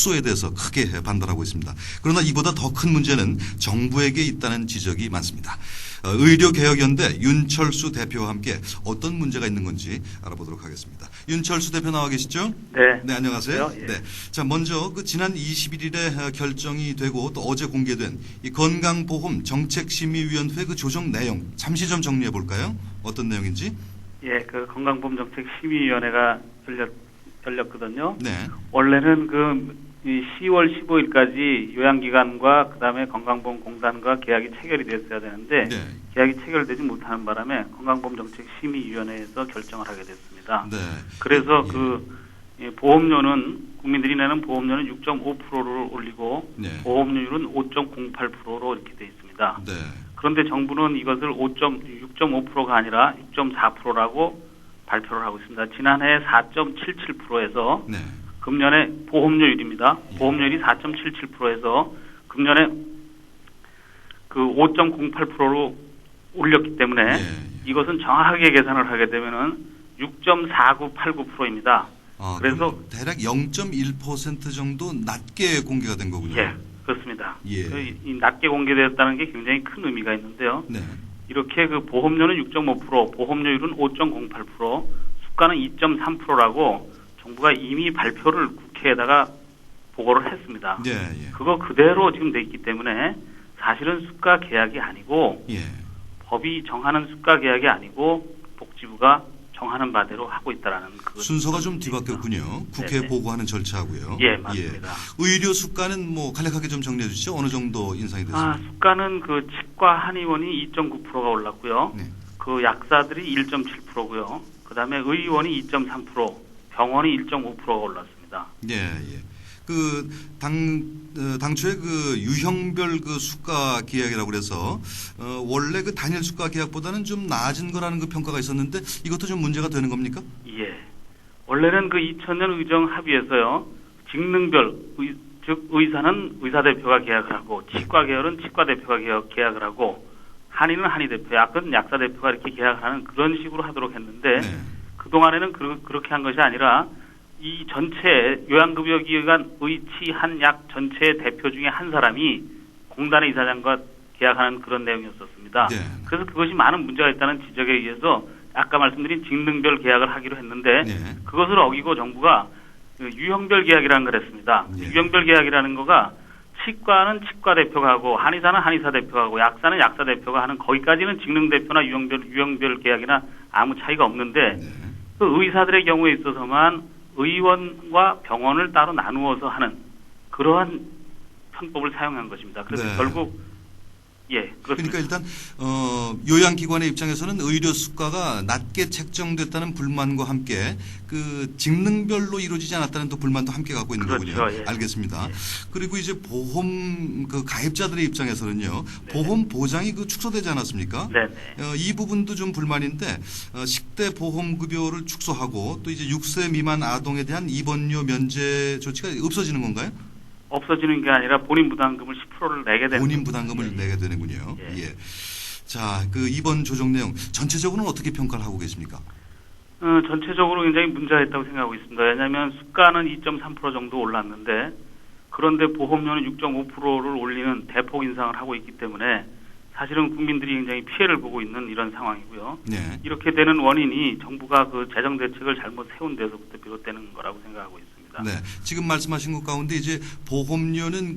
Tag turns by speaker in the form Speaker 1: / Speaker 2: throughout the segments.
Speaker 1: 축소에 대해서 크게 반발하고 있습니다. 그러나 이보다 더 큰 문제는 정부에게 있다는 지적이 많습니다. 의료개혁연대 윤철수 대표와 함께 어떤 문제가 있는 건지 알아보도록 하겠습니다. 윤철수 대표 나와 계시죠?
Speaker 2: 네.
Speaker 1: 네, 안녕하세요.
Speaker 2: 예.
Speaker 1: 네. 자, 먼저 지난 21일에 결정이 되고 또 어제 공개된 이 건강보험 정책심의위원회 조정 내용 잠시 좀 정리해 볼까요? 어떤 내용인지?
Speaker 2: 예, 건강보험 정책심의위원회가 열렸거든요.
Speaker 1: 네.
Speaker 2: 원래는 이 10월 15일까지 요양기관과 그다음에 건강보험공단과 계약이 체결이 됐어야 되는데
Speaker 1: 네.
Speaker 2: 계약이 체결되지 못하는 바람에 건강보험 정책심의위원회에서 결정을 하게 됐습니다.
Speaker 1: 네.
Speaker 2: 그래서 보험료는 국민들이 내는 보험료는 6.5%를 올리고
Speaker 1: 네.
Speaker 2: 보험료율은 5.08%로 이렇게 돼 있습니다.
Speaker 1: 네.
Speaker 2: 그런데 정부는 이것을 6.5%가 아니라 6.4%라고 발표를 하고 있습니다. 지난해 4.77%에서
Speaker 1: 네.
Speaker 2: 금년에 보험료율입니다. 보험료율이 4.77%에서 금년에 5.08%로 올렸기 때문에
Speaker 1: 이것은
Speaker 2: 정확하게 계산을 하게 되면은 6.4989%입니다. 그래서
Speaker 1: 대략 0.1% 정도 낮게 공개가 된 거군요.
Speaker 2: 예, 그렇습니다.
Speaker 1: 예.
Speaker 2: 이 낮게 공개되었다는 게 굉장히 큰 의미가 있는데요.
Speaker 1: 네.
Speaker 2: 이렇게 보험료는 6.5%, 보험료율은 5.08%, 수가는 2.3%라고 정부가 이미 발표를 국회에다가 보고를 했습니다.
Speaker 1: 예, 예.
Speaker 2: 그거 그대로 지금 돼 있기 때문에 사실은 수가 계약이 아니고
Speaker 1: 예.
Speaker 2: 법이 정하는 수가 계약이 아니고 복지부가 정하는 바대로 하고 있다라는
Speaker 1: 순서가 좀 뒤바뀌었군요. 국회에
Speaker 2: 네네.
Speaker 1: 보고하는 절차하고요.
Speaker 2: 예, 맞습니다.
Speaker 1: 의료 수가는 간략하게 좀 정리해 주시죠. 어느 정도 인상이 됐습니까?
Speaker 2: 수가는 치과 한의원이 2.9%가 올랐고요.
Speaker 1: 네.
Speaker 2: 약사들이 1.7%고요. 그다음에 의원이 2.3%, 병원이 1.5%가 올랐습니다.
Speaker 1: 예, 예. 당초에 유형별 수가 계약이라고 그래서 원래 단일 수가 계약보다는 좀 낮은 거라는 평가가 있었는데 이것도 좀 문제가 되는 겁니까?
Speaker 2: 예. 원래는 2000년 의정 합의에서요. 직능별 즉 의사는 의사 대표가 계약을 하고 치과 계열은 치과 대표가 계약을 하고 한의는 한의 대표, 약은 약사 대표가 이렇게 계약을 하는 그런 식으로 하도록 했는데
Speaker 1: 네.
Speaker 2: 그동안에는 그렇게 한 것이 아니라 이 전체 요양급여기관 의치한 약 전체 대표 중에 한 사람이 공단의 이사장과 계약하는 그런 내용이었었습니다.
Speaker 1: 네.
Speaker 2: 그래서 그것이 많은 문제가 있다는 지적에 의해서 아까 말씀드린 직능별 계약을 하기로 했는데
Speaker 1: 네.
Speaker 2: 그것을 어기고 정부가 유형별 계약이라는 걸 했습니다.
Speaker 1: 네.
Speaker 2: 유형별 계약이라는 거가 치과는 치과 대표가 하고 한의사는 한의사 대표가 하고 약사는 약사 대표가 하는 거기까지는 직능 대표나 유형별 계약이나 아무 차이가 없는데
Speaker 1: 네.
Speaker 2: 의사들의 경우에 있어서만 의원과 병원을 따로 나누어서 하는 그러한 편법을 사용한 것입니다. 그래서
Speaker 1: 네.
Speaker 2: 결국 그렇습니다.
Speaker 1: 그러니까 일단 요양기관의 입장에서는 의료 수가가 낮게 책정됐다는 불만과 함께 직능별로 이루어지지 않았다는 또 불만도 함께 갖고 있는
Speaker 2: 그렇죠.
Speaker 1: 거군요.
Speaker 2: 예.
Speaker 1: 알겠습니다.
Speaker 2: 예.
Speaker 1: 그리고 이제 보험 가입자들의 입장에서는요.
Speaker 2: 네.
Speaker 1: 보험 보장이 축소되지 않았습니까?
Speaker 2: 네네.
Speaker 1: 이 부분도 좀 불만인데 10대 보험급여를 축소하고 또 이제 6세 미만 아동에 대한 입원료 면제 조치가 없어지는 건가요?
Speaker 2: 없어지는 게 아니라 본인 부담금을 10%를 내게 되는
Speaker 1: 본인 부담금을 내게 되는군요.
Speaker 2: 예.
Speaker 1: 예. 자, 이번 조정 내용 전체적으로는 어떻게 평가를 하고 계십니까?
Speaker 2: 전체적으로 굉장히 문제가 있다고 생각하고 있습니다. 왜냐하면 수가는 2.3% 정도 올랐는데 그런데 보험료는 6.5%를 올리는 대폭 인상을 하고 있기 때문에 사실은 국민들이 굉장히 피해를 보고 있는 이런 상황이고요.
Speaker 1: 네.
Speaker 2: 이렇게 되는 원인이 정부가 재정 대책을 잘못 세운 데서부터 비롯되는 거라고 생각하고 있습니다.
Speaker 1: 네. 지금 말씀하신 것 가운데 이제 보험료는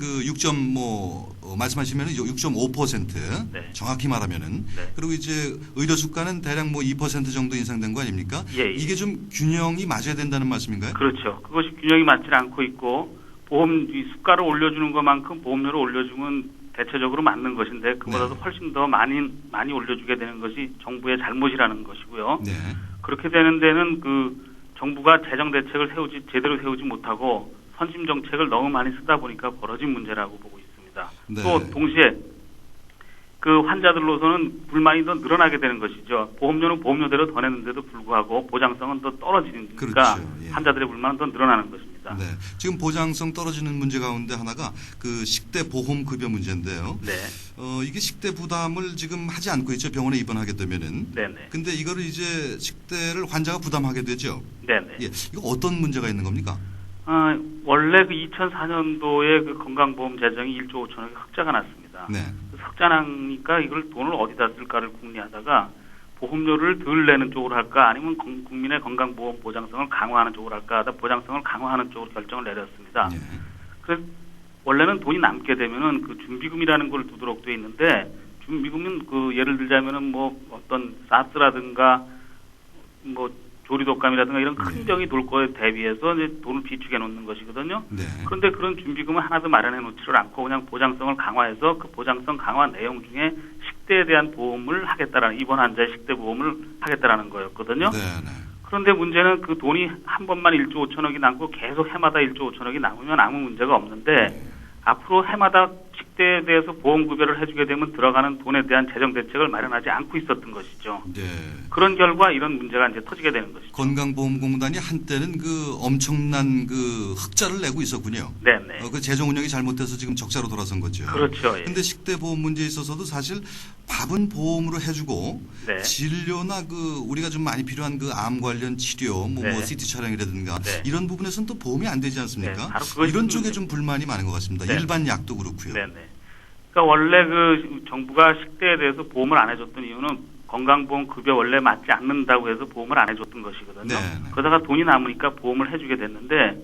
Speaker 1: 말씀하시면 6.5%
Speaker 2: 네.
Speaker 1: 정확히 말하면은
Speaker 2: 네.
Speaker 1: 그리고 이제 의료 수가는 대략 2% 정도 인상된 거 아닙니까?
Speaker 2: 예.
Speaker 1: 이게 좀 균형이 맞아야 된다는 말씀인가요?
Speaker 2: 그렇죠. 그것이 균형이 맞지 않고 있고 수가를 올려주는 것만큼 보험료를 올려주면 대체적으로 맞는 것인데 그보다도
Speaker 1: 네.
Speaker 2: 훨씬 더 많이 올려주게 되는 것이 정부의 잘못이라는 것이고요.
Speaker 1: 네.
Speaker 2: 그렇게 되는 데는 정부가 재정 대책을 제대로 세우지 못하고 선심 정책을 너무 많이 쓰다 보니까 벌어진 문제라고 보고 있습니다.
Speaker 1: 네.
Speaker 2: 또 동시에 환자들로서는 불만이 더 늘어나게 되는 것이죠. 보험료는 보험료대로 더 냈는데도 불구하고 보장성은 더 떨어지니까
Speaker 1: 그렇죠. 예.
Speaker 2: 환자들의 불만은 더 늘어나는 것입니다.
Speaker 1: 네. 지금 보장성 떨어지는 문제 가운데 하나가 10대 보험 급여 문제인데요.
Speaker 2: 네.
Speaker 1: 이게 10대 부담을 지금 하지 않고 있죠. 병원에 입원하게 되면은.
Speaker 2: 네네.
Speaker 1: 근데 이거를 이제 10대를 환자가 부담하게 되죠.
Speaker 2: 네네.
Speaker 1: 예. 이거 어떤 문제가 있는 겁니까?
Speaker 2: 원래 그 2004년도에 그 건강보험 재정이 1조 5천억이 흑자가 났습니다.
Speaker 1: 네.
Speaker 2: 흑자 나니까 이걸 돈을 어디다 쓸까를 궁리하다가 보험료를 덜 내는 쪽으로 할까 아니면 국민의 건강보험 보장성을 강화하는 쪽으로 할까 하다 보장성을 강화하는 쪽으로 결정을 내렸습니다.
Speaker 1: 네.
Speaker 2: 그래서 원래는 돈이 남게 되면은 그 준비금이라는 걸 두도록 돼 있는데 준비금은 그 예를 들자면은 뭐 어떤 사스라든가 뭐 조리독감이라든가 이런 큰 병이 돌 거에 대비해서 이제 돈을 비축해 놓는 것이거든요.
Speaker 1: 네.
Speaker 2: 그런데 그런 준비금을 하나도 마련해 놓지를 않고 그냥 보장성을 강화해서 그 보장성 강화 내용 중에 식대에 대한 보험을 하겠다라는 입원 환자의 식대 보험을 하겠다라는 거였거든요.
Speaker 1: 네. 네.
Speaker 2: 그런데 문제는 그 돈이 한 번만 1조 5천억이 남고 계속 해마다 1조 5천억이 남으면 아무 문제가 없는데 앞으로 해마다 식대에 대해서 보험 구별을 해주게 되면 들어가는 돈에 대한 재정 대책을 마련하지 않고 있었던 것이죠.
Speaker 1: 네.
Speaker 2: 그런 결과 이런 문제가 이제 터지게 되는 것이죠.
Speaker 1: 건강보험공단이 한때는 그 엄청난 그 흑자를 내고 있었군요.
Speaker 2: 네네.
Speaker 1: 그 재정 운영이 잘못돼서 지금 적자로 돌아선 거죠.
Speaker 2: 그렇죠. 예.
Speaker 1: 근데 식대 보험 문제에 있어서도 사실 밥은 보험으로 해주고
Speaker 2: 네.
Speaker 1: 진료나 그 우리가 좀 많이 필요한 그 암 관련 치료, 뭐
Speaker 2: 네.
Speaker 1: CT 촬영이라든가
Speaker 2: 네.
Speaker 1: 이런 부분에서는 또 보험이 안 되지 않습니까?
Speaker 2: 네, 바로 그것이
Speaker 1: 이런 쪽에
Speaker 2: 문제.
Speaker 1: 좀 불만이 많은 것 같습니다.
Speaker 2: 네.
Speaker 1: 일반 약도 그렇고요.
Speaker 2: 네네. 그러니까 원래 그 정부가 식대에 대해서 보험을 안 해줬던 이유는 건강보험 급여 원래 맞지 않는다고 해서 보험을 안 해줬던 것이거든요.
Speaker 1: 네.
Speaker 2: 그러다가 돈이 남으니까 보험을 해주게 됐는데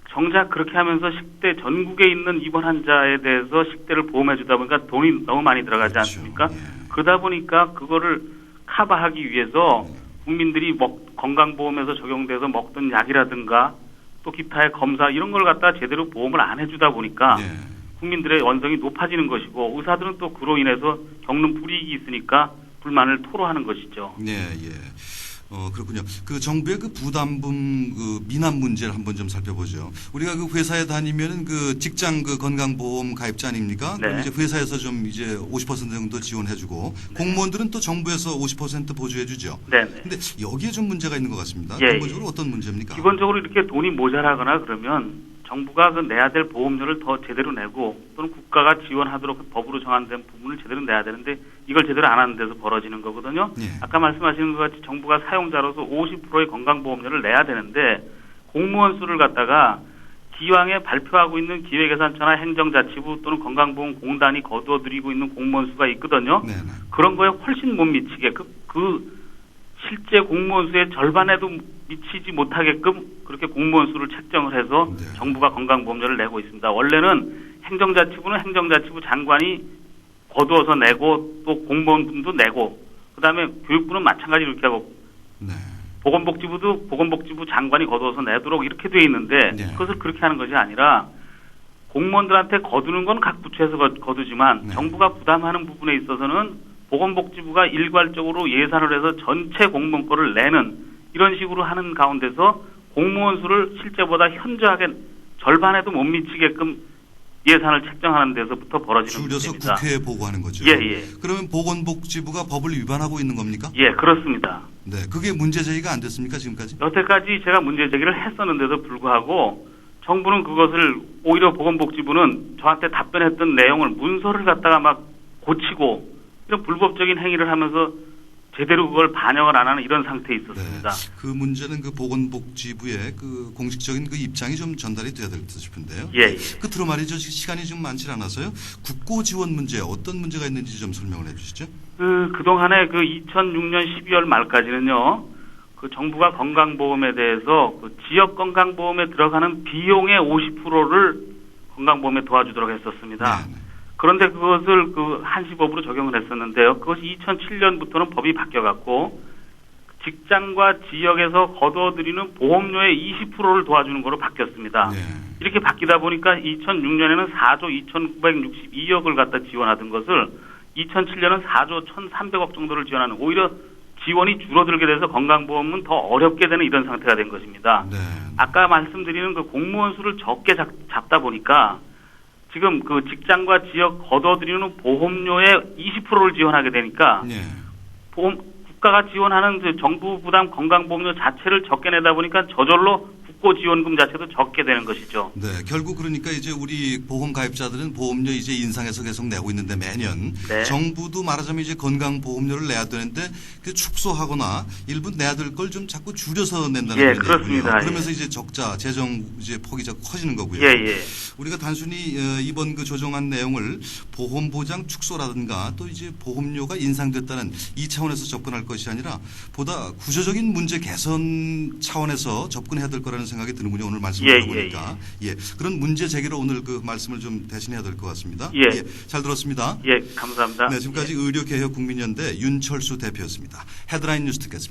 Speaker 2: 정작 그렇게 하면서 식대 전국에 있는 입원 환자에 대해서 식대를 보험해주다 보니까 돈이 너무 많이 들어가지
Speaker 1: 그렇죠.
Speaker 2: 않습니까?
Speaker 1: 예.
Speaker 2: 그러다 보니까 그거를 커버하기 위해서 국민들이 건강보험에서 적용돼서 먹던 약이라든가 또 기타의 검사 이런 걸 갖다 제대로 보험을 안 해주다 보니까
Speaker 1: 예.
Speaker 2: 국민들의 원성이 높아지는 것이고 의사들은 또 그로 인해서 겪는 불이익이 있으니까 불만을 토로하는 것이죠.
Speaker 1: 예, 예. 그렇군요. 그 정부의 그 부담금 그 미납 문제를 한번 좀 살펴보죠. 우리가 그 회사에 다니면은 그 직장 그 건강보험 가입자 아닙니까?
Speaker 2: 네.
Speaker 1: 그럼 이제 회사에서 좀 이제 50% 정도 지원해주고 공무원들은 또 정부에서 50% 보조해주죠.
Speaker 2: 네.
Speaker 1: 근데 여기에 좀 문제가 있는 것 같습니다.
Speaker 2: 예,
Speaker 1: 근본적으로 어떤 문제입니까?
Speaker 2: 기본적으로 이렇게 돈이 모자라거나 그러면 정부가 그 내야 될 보험료를 더 제대로 내고 또는 국가가 지원하도록 법으로 정한된 부분을 제대로 내야 되는데 이걸 제대로 안 하는 데서 벌어지는 거거든요.
Speaker 1: 예.
Speaker 2: 아까 말씀하시는 것 같이 정부가 사용자로서 50%의 건강보험료를 내야 되는데 공무원 수를 갖다가 기왕에 발표하고 있는 기획예산처나 행정자치부 또는 건강보험공단이 거두어들이고 있는 공무원 수가 있거든요.
Speaker 1: 네, 네.
Speaker 2: 그런 거에 훨씬 못 미치게 그 실제 공무원 수의 절반에도 미치지 못하게끔 그렇게 공무원 수를 책정을 해서
Speaker 1: 네.
Speaker 2: 정부가 건강보험료를 내고 있습니다. 원래는 행정자치부는 행정자치부 장관이 거두어서 내고 또 공무원분도 내고 그다음에 교육부는 마찬가지로 이렇게 하고
Speaker 1: 네.
Speaker 2: 보건복지부도 보건복지부 장관이 거두어서 내도록 이렇게 돼 있는데
Speaker 1: 네.
Speaker 2: 그것을 그렇게 하는 것이 아니라 공무원들한테 거두는 건 각 부처에서 거두지만
Speaker 1: 네.
Speaker 2: 정부가 부담하는 부분에 있어서는 보건복지부가 일괄적으로 예산을 해서 전체 공무원 거를 내는 이런 식으로 하는 가운데서 공무원 수를 실제보다 현저하게 절반에도 못 미치게끔 예산을 책정하는 데서부터 벌어지는
Speaker 1: 줄여서
Speaker 2: 문제입니다.
Speaker 1: 국회에 보고하는 거죠.
Speaker 2: 예.
Speaker 1: 그러면 보건복지부가 법을 위반하고 있는 겁니까?
Speaker 2: 예, 그렇습니다.
Speaker 1: 네. 그게 문제 제기가 안 됐습니까 지금까지?
Speaker 2: 여태까지 제가 문제 제기를 했었는데도 불구하고 정부는 그것을 오히려 보건복지부는 저한테 답변했던 내용을 문서를 갖다가 막 고치고 이런 불법적인 행위를 하면서 제대로 그걸 반영을 안 하는 이런 상태에 있었습니다.
Speaker 1: 네. 그 문제는 그 보건복지부의 그 공식적인 그 입장이 좀 전달이 돼야 될 듯 싶은데요.
Speaker 2: 예.
Speaker 1: 끝으로 말이죠. 시간이 좀 많지 않아서요. 국고 지원 문제 어떤 문제가 있는지 좀 설명을 해주시죠.
Speaker 2: 그동안에 그 2006년 12월 말까지는요. 그 정부가 건강보험에 대해서 그 지역 건강보험에 들어가는 비용의 50%를 건강보험에 도와주도록 했었습니다.
Speaker 1: 네.
Speaker 2: 그런데 그것을 그 한시법으로 적용을 했었는데요. 그것이 2007년부터는 법이 바뀌어갖고 직장과 지역에서 거둬들이는 보험료의 20%를 도와주는 거로 바뀌었습니다.
Speaker 1: 네.
Speaker 2: 이렇게 바뀌다 보니까 2006년에는 4조 2,962억을 갖다 지원하던 것을 2007년은 4조 1,300억 정도를 지원하는 오히려 지원이 줄어들게 돼서 건강보험은 더 어렵게 되는 이런 상태가 된 것입니다.
Speaker 1: 네.
Speaker 2: 아까 말씀드리는 그 공무원 수를 적게 잡다 보니까 지금 그 직장과 지역 거둬들이는 보험료의 20%를 지원하게 되니까
Speaker 1: 네.
Speaker 2: 국가가 지원하는 그 정부 부담 건강보험료 자체를 적게 내다 보니까 저절로 국고 지원금 자체도 적게 되는 것이죠.
Speaker 1: 네, 결국 그러니까 이제 우리 보험 가입자들은 보험료 이제 인상해서 계속 내고 있는데 매년
Speaker 2: 네.
Speaker 1: 정부도 말하자면 이제 건강보험료를 내야 되는데 그 축소하거나 일부 내야 될 걸 좀 자꾸 줄여서 낸다는
Speaker 2: 예,
Speaker 1: 얘기군요.
Speaker 2: 그렇습니다.
Speaker 1: 그러면서
Speaker 2: 예.
Speaker 1: 이제 적자 재정 이제 폭이 자꾸 커지는 거고요.
Speaker 2: 예, 예.
Speaker 1: 우리가 단순히 이번 그 조정안 내용을 보험 보장 축소라든가 또 이제 보험료가 인상됐다는 이 차원에서 접근할 것이 아니라 보다 구조적인 문제 개선 차원에서 접근해야 될 거라는 생각이 드는군요. 오늘 말씀을
Speaker 2: 예,
Speaker 1: 들어보니까. 예, 그런 문제 제기로 오늘 그 말씀을 좀 대신해야 될 것 같습니다.
Speaker 2: 예.
Speaker 1: 잘 들었습니다.
Speaker 2: 예, 감사합니다.
Speaker 1: 네, 지금까지 의료개혁국민연대 윤철수 대표였습니다. 헤드라인 뉴스 듣겠습니다.